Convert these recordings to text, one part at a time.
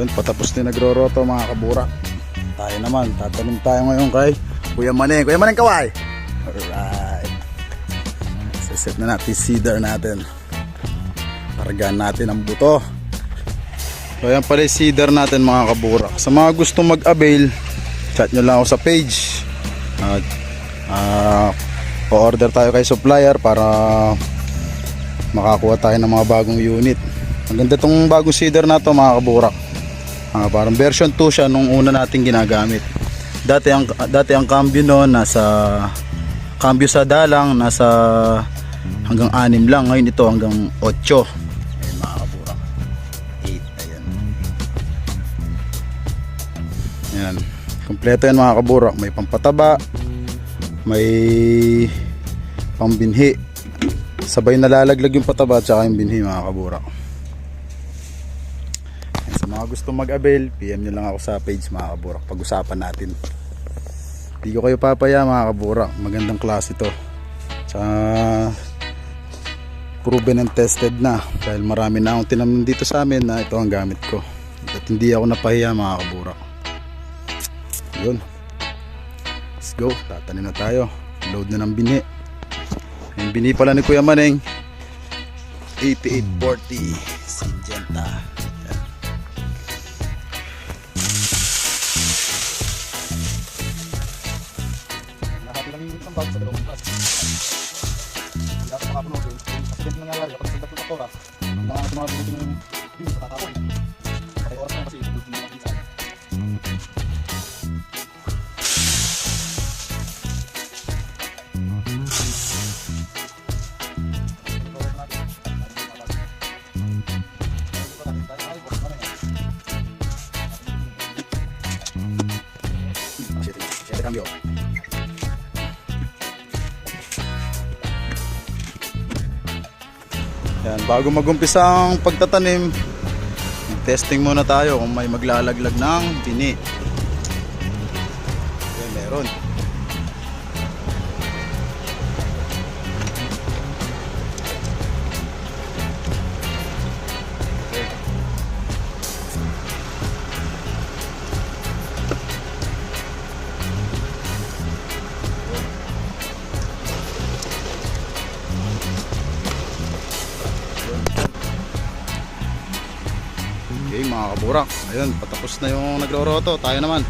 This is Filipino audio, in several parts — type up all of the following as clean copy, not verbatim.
Yun, patapos din nagro-roto mga kabura. Tayo naman, tatanim tayo ngayon kay Kuya Maneng. Kuya Maneng, kaway! Alright. Set na natin seeder natin. Kargaan natin ang buto. So yan pala yung seeder natin mga kabura. Sa mga gusto mag-avail, chat nyo lang ako sa page. O-order tayo kay supplier para makakuha tayo ng mga bagong unit. Ang ganda tong bagong seeder na to mga kaburak. Parang version 2 siya nung una natin ginagamit. Dati ang cambio noon nasa cambio sa dalang nasa hanggang 6 lang. Ngayon ito hanggang 8. Ayan mga kaburak. 8 ayan. Ayan. Kompleto yan mga kaburak. May pampataba, may pambinhi. Sabay nalalaglag yung pataba at saka yung binhi mga kaburak. Sa mga gusto mag-avail, PM nyo lang ako sa page mga kaburak. Pag-usapan natin. Hindi ko kayo papaya mga kaburak. Magandang klase ito. Sa proven and tested na. Dahil marami na akong tinanim dito sa amin na ito ang gamit ko. At hindi ako napahiya mga kaburak. Yun. Let's go. Tatanim na tayo. Load na ng binhi. Yung binhi pala ni Kuya Maneng 8840 Syngenta. Ang bago sa dalawang oras. Hindi ako makapunog yun. Kasi din nangyayari kapag sa 3 oras, mga binutin yung bilis sa tatapon. Patay oras na kasi binutin yung mga bilis. Cambio. Yan, bago mag-umpisa ang pagtatanim, testing muna tayo kung may maglalaglag ng bini. Okay, meron. Okay mga kaburak, ayun, patapos na yung nagro-roto, tayo naman.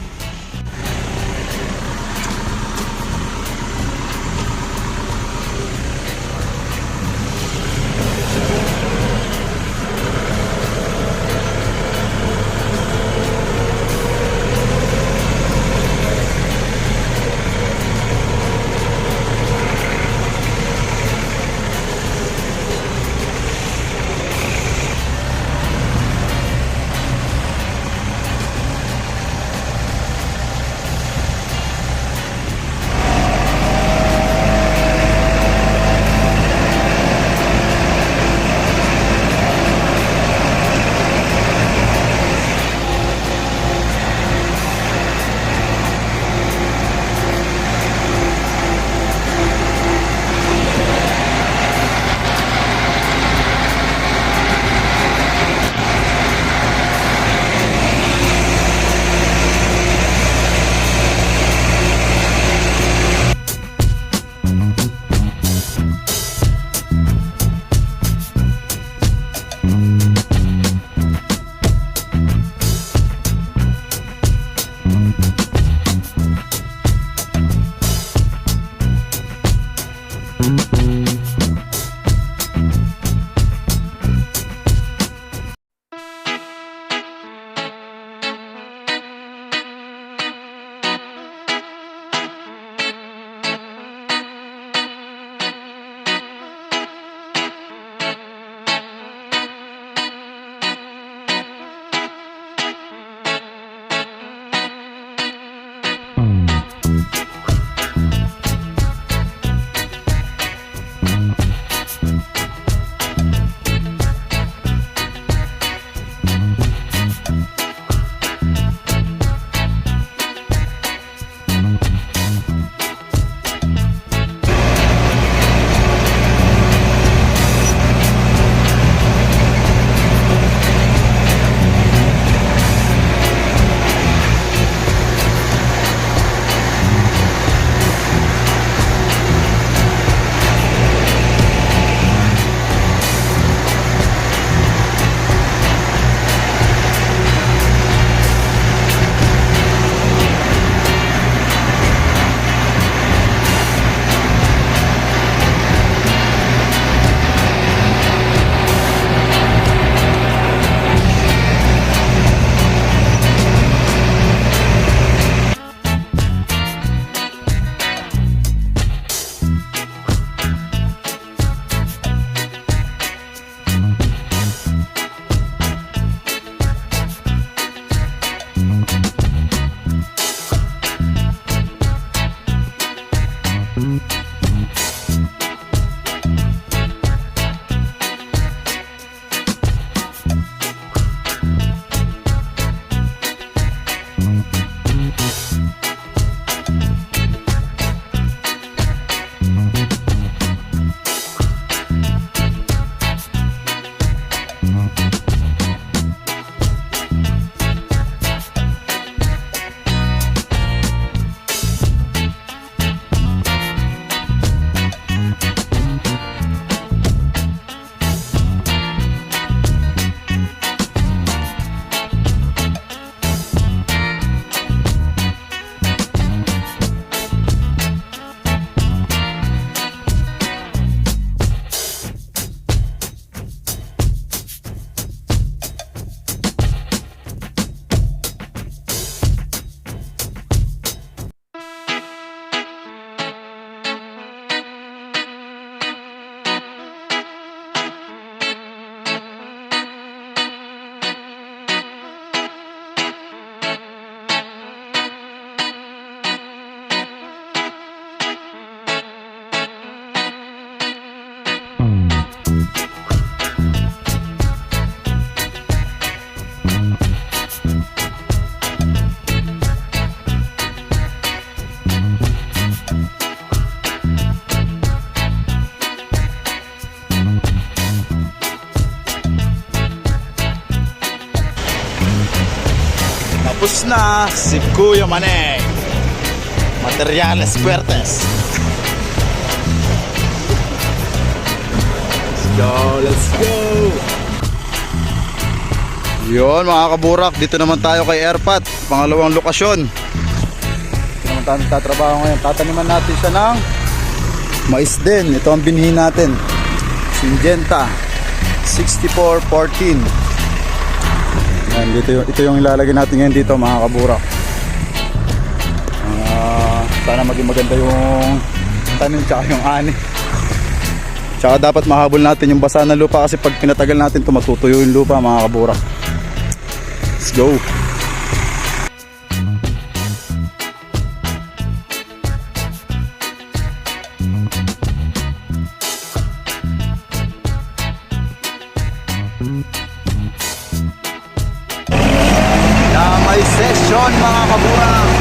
Tapos na si Kuya Maneng. Materiales Fuertes. Let's go. Yun mga kaburak, dito naman tayo kay Airpat, pangalawang lokasyon. Dito naman tayo tatrabaho ngayon. Tataniman natin siya ng mais din. Ito ang binhi natin, Syngenta 6414. Yan, ito yung ilalagay natin ngayon dito mga kaburak. Sana maging maganda yung tanim tsaka yung ani. Tsaka dapat mahabol natin yung basa ng lupa kasi pag pinatagal natin ito matutuyo yung lupa mga kaburak. Let's go. Na may session mga kaburak.